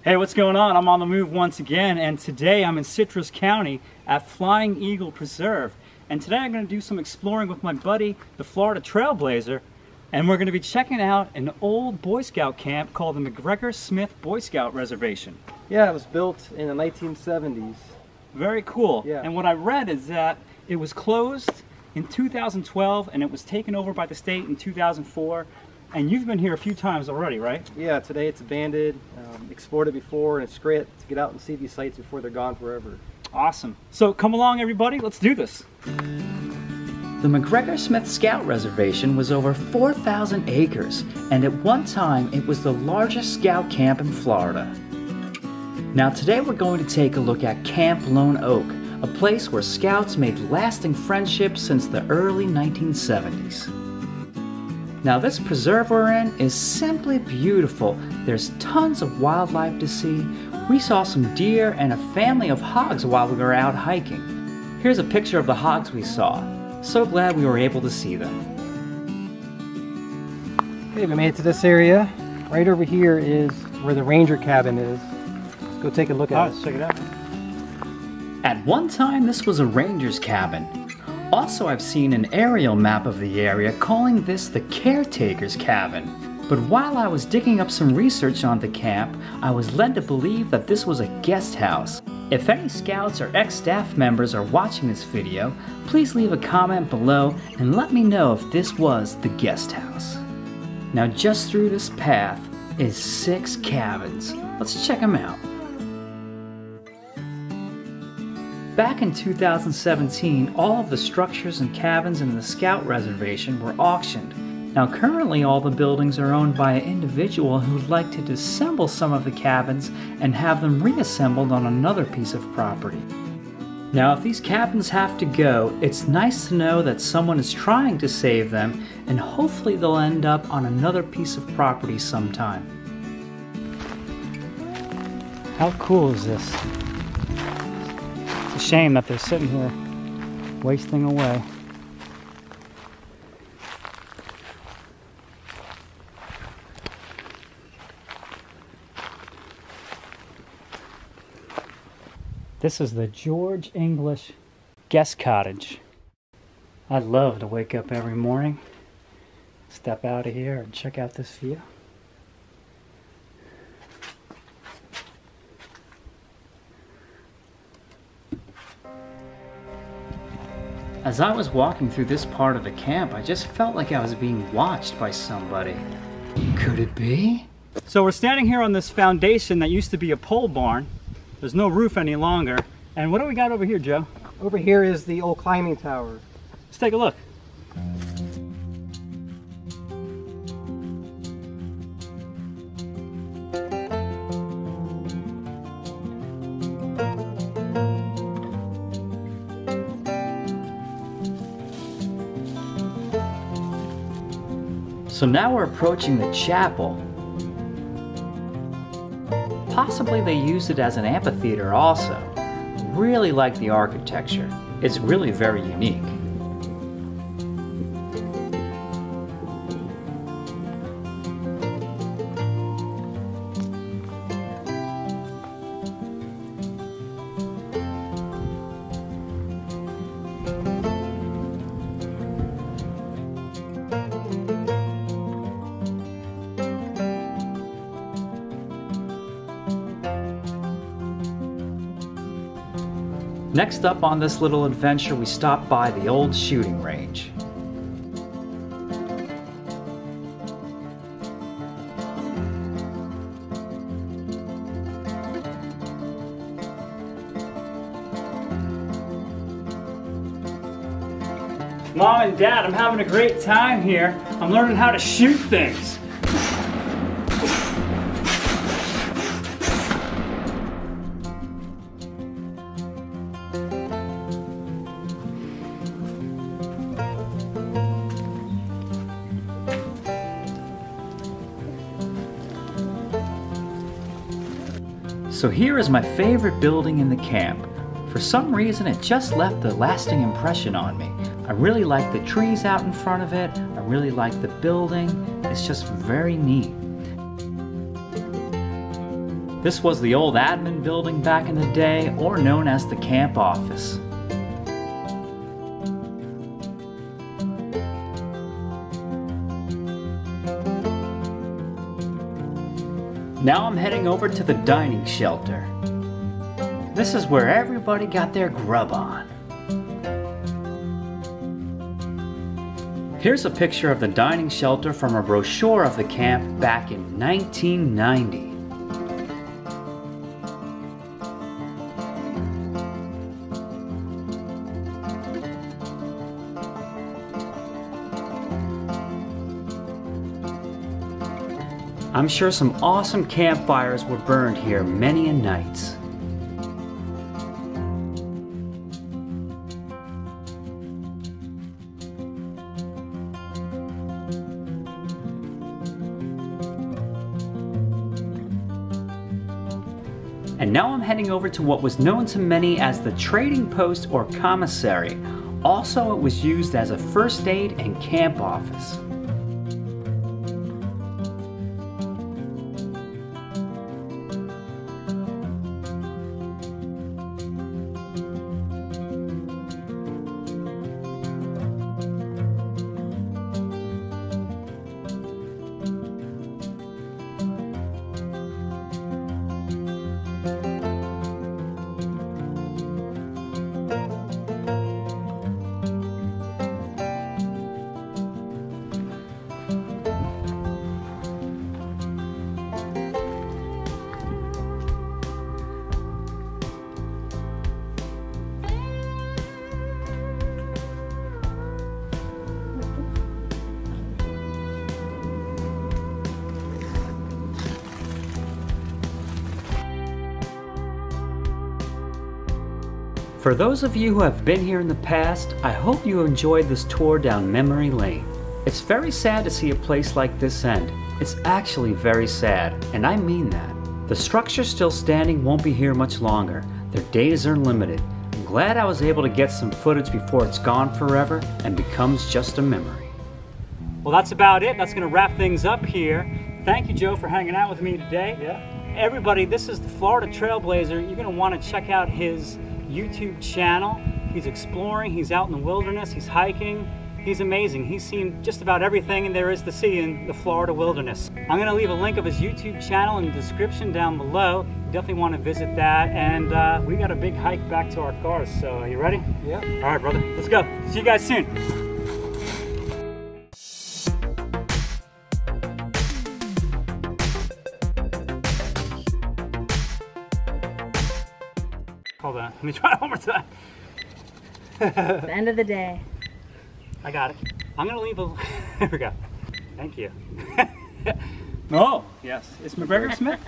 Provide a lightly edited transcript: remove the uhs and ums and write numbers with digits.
Hey, what's going on? I'm on the move once again, and today I'm in Citrus County at Flying Eagle Preserve. And today I'm going to do some exploring with my buddy, the Florida Trailblazer, and we're going to be checking out an old Boy Scout camp called the McGregor Smith Boy Scout Reservation. Yeah, it was built in the 1970s. Very cool. Yeah. And what I read is that it was closed in 2012 and it was taken over by the state in 2004. And you've been here a few times already, right? Yeah, today it's abandoned, explored it before, and it's great to get out and see these sites before they're gone forever. Awesome. So come along everybody, let's do this. The McGregor Smith Scout Reservation was over 4,000 acres, and at one time it was the largest scout camp in Florida. Now today we're going to take a look at Camp Lone Oak, a place where scouts made lasting friendships since the early 1970s. Now this preserve we're in is simply beautiful. There's tons of wildlife to see. We saw some deer and a family of hogs while we were out hiking. Here's a picture of the hogs we saw. So glad we were able to see them. Okay, we made it to this area. Right over here is where the ranger cabin is. Let's go take a look at it. Let's check it out. At one time this was a ranger's cabin. Also, I've seen an aerial map of the area calling this the caretaker's cabin. But while I was digging up some research on the camp, I was led to believe that this was a guest house. If any scouts or ex-staff members are watching this video, please leave a comment below and let me know if this was the guest house. Now just through this path is 6 cabins. Let's check them out. Back in 2017, all of the structures and cabins in the Scout Reservation were auctioned. Now currently all the buildings are owned by an individual who'd like to disassemble some of the cabins and have them reassembled on another piece of property. Now if these cabins have to go, it's nice to know that someone is trying to save them, and hopefully they'll end up on another piece of property sometime. How cool is this? It's a shame that they're sitting here wasting away. This is the George English guest cottage. I'd love to wake up every morning, step out of here and check out this view. As I was walking through this part of the camp, I just felt like I was being watched by somebody. Could it be? So we're standing here on this foundation that used to be a pole barn. There's no roof any longer. And what do we got over here, Joe? Over here is the old climbing tower. Let's take a look. So now we're approaching the chapel. Possibly they used it as an amphitheater also. Really like the architecture. It's really very unique. Next up on this little adventure, we stopped by the old shooting range. Mom and Dad, I'm having a great time here. I'm learning how to shoot things. So here is my favorite building in the camp. For some reason it just left a lasting impression on me. I really like the trees out in front of it. I really like the building. It's just very neat. This was the old admin building back in the day, or known as the camp office. Now I'm heading over to the dining shelter. This is where everybody got their grub on. Here's a picture of the dining shelter from a brochure of the camp back in 1990. I'm sure some awesome campfires were burned here many a nights. And now I'm heading over to what was known to many as the trading post or commissary. Also, it was used as a first aid and camp office. For those of you who have been here in the past, I hope you enjoyed this tour down memory lane. It's very sad to see a place like this end. It's actually very sad, and I mean that. The structure still standing won't be here much longer. Their days are limited. I'm glad I was able to get some footage before it's gone forever and becomes just a memory. Well, that's about it. That's going to wrap things up here. Thank you, Joe, for hanging out with me today. Yeah. Everybody, this is the Florida Trailblazer. You're going to want to check out his YouTube channel. He's exploring, he's out in the wilderness, he's hiking. He's amazing. He's seen just about everything there is to see in the Florida wilderness. I'm going to leave a link of his YouTube channel in the description down below. You definitely want to visit that. And we got a big hike back to our cars. So are you ready? Yeah. All right, brother. Let's go. See you guys soon. Hold on. Let me try it one more time. It's the end of the day. I got it. I'm going to leave a... There we go. Thank you. Oh, yes. It's McGregor Smith.